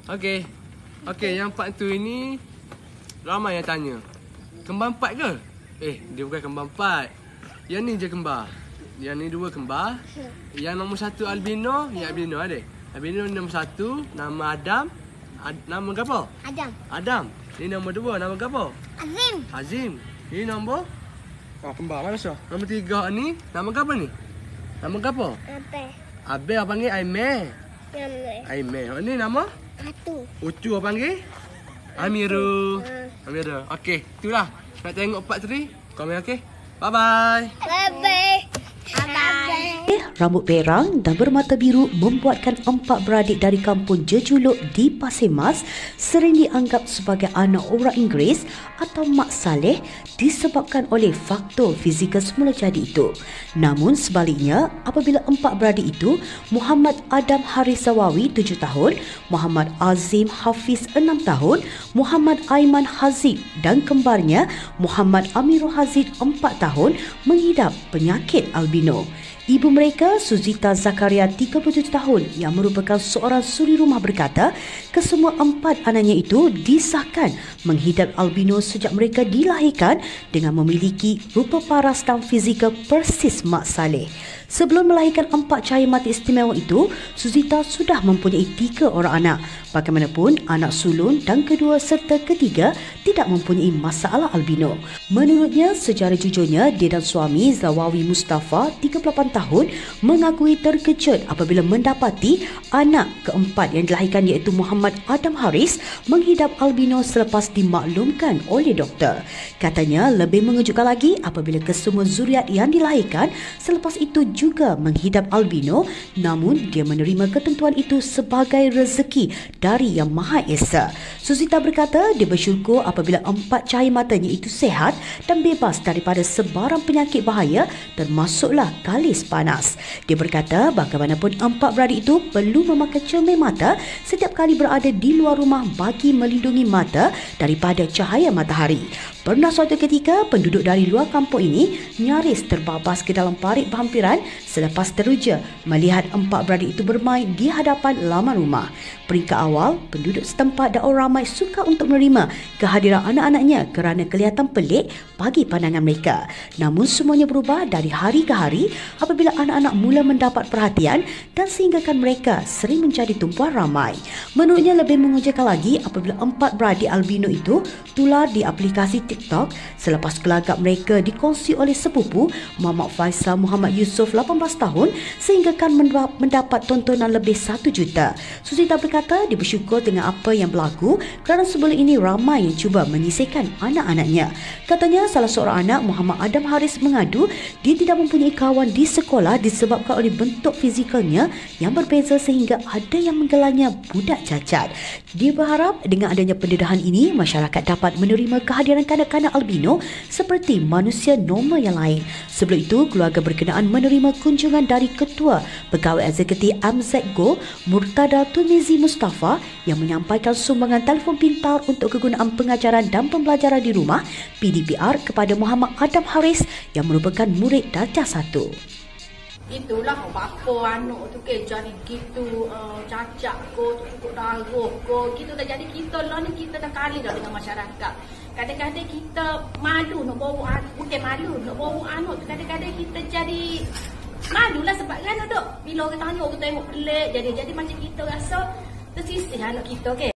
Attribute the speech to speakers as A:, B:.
A: Okey. Okey, yang part tu ini ramai yang tanya. Kembar 4 ke? Dia bukan kembar 4. Yang ni je kembar. Yang ni 2 kembar. Yang nombor 1 albino, ya albino ada. Albino nombor 1 nama Adam. Nama apa? Adam. Ni nombor 2 nama apa? Azim. Ni nombor kembar mana so? Nombor 3 ni nama apa ni? Nama apa? Abel apa panggil Aimee. Aimee. Ni nama? Ucu apa panggil? Amiru. Okey, itulah. Nak tengok part 3. Komen okey. Bye-bye.
B: Rambut perang dan bermata biru membuatkan 4 beradik dari kampung Jejuluk di Pasir Mas sering dianggap sebagai anak orang Inggeris atau Mak Saleh disebabkan oleh faktor fizikal semula jadi itu. Namun sebaliknya, apabila 4 beradik itu, Muhammad Adam Haris Zawawi 7 tahun, Muhammad Azim Hafiz 6 tahun, Muhammad Aiman Hazid dan kembarnya Muhammad Amirul Hazid 4 tahun mengidap penyakit albino. Ibu mereka, Suzita Zakaria 37 tahun yang merupakan seorang suri rumah berkata, kesemua 4 anaknya itu disahkan menghidap albino sejak mereka dilahirkan dengan memiliki rupa paras dan fizikal persis Mak Saleh. Sebelum melahirkan 4 cahaya mata istimewa itu, Suzita sudah mempunyai 3 orang anak. Bagaimanapun, anak sulung dan kedua serta ketiga tidak mempunyai masalah albino. Menurutnya, secara jujurnya, dia dan suami Zawawi Mustafa, 38 tahun, mengakui terkejut apabila mendapati anak keempat yang dilahirkan iaitu Muhammad Adam Haris menghidap albino selepas dimaklumkan oleh doktor. Katanya, lebih mengejutkan lagi apabila kesemua zuriat yang dilahirkan selepas itu juga menghidap albino, namun dia menerima ketentuan itu sebagai rezeki dari Yang Maha Esa. Suzita berkata dia bersyukur apabila 4 cahaya matanya itu sehat dan bebas daripada sebarang penyakit bahaya termasuklah kalis panas. Dia berkata bagaimanapun 4 beradik itu perlu memakai cermin mata setiap kali berada di luar rumah bagi melindungi mata daripada cahaya matahari. Pernah suatu ketika, penduduk dari luar kampung ini nyaris terbabas ke dalam parit berhampiran selepas teruja melihat 4 beradik itu bermain di hadapan laman rumah. Peringkat awal, penduduk setempat dan orang ramai suka untuk menerima kehadiran anak-anaknya kerana kelihatan pelik bagi pandangan mereka. Namun semuanya berubah dari hari ke hari apabila anak-anak mula mendapat perhatian dan sehinggakan mereka sering menjadi tumpuan ramai. Menurutnya lebih mengejutkan lagi apabila 4 beradik albino itu tular di aplikasi TikTok selepas gelagap mereka dikongsi oleh sepupu Muhammad Faisal Muhammad Yusof 18 tahun sehinggakan mendapat tontonan lebih 1 juta. Suzita berkata dia bersyukur dengan apa yang berlaku kerana sebelum ini ramai yang cuba menyisihkan anak-anaknya. Katanya salah seorang anak Muhammad Adam Haris mengadu dia tidak mempunyai kawan di sekolah disebabkan oleh bentuk fizikalnya yang berbeza sehingga ada yang menggelarnya budak cacat. Dia berharap dengan adanya pendedahan ini masyarakat dapat menerima kehadiran kanak-kanak albino seperti manusia normal yang lain. Sebelum itu, keluarga berkenaan menerima kunjungan dari Ketua Pegawai Eksekutif MZGO, Murtada Tumizi Mustafa yang menyampaikan sumbangan telefon pintar untuk kegunaan pengajaran dan pembelajaran di rumah PDPR kepada Muhammad Adam Haris yang merupakan murid darjah 1.
C: Itulah bapa anak tu ke jadi gitu cacat ko cukup darah ko gitu dah jadi kita lah ni kita dah kali dah dengan masyarakat. Kadang-kadang kita malu nak bawa bukan malu nak bawa anak tu kadang-kadang kita jadi malulah sebab kan dok bila orang tanya orang tengok pelik jadi macam kita rasa tersisih anak kita ke.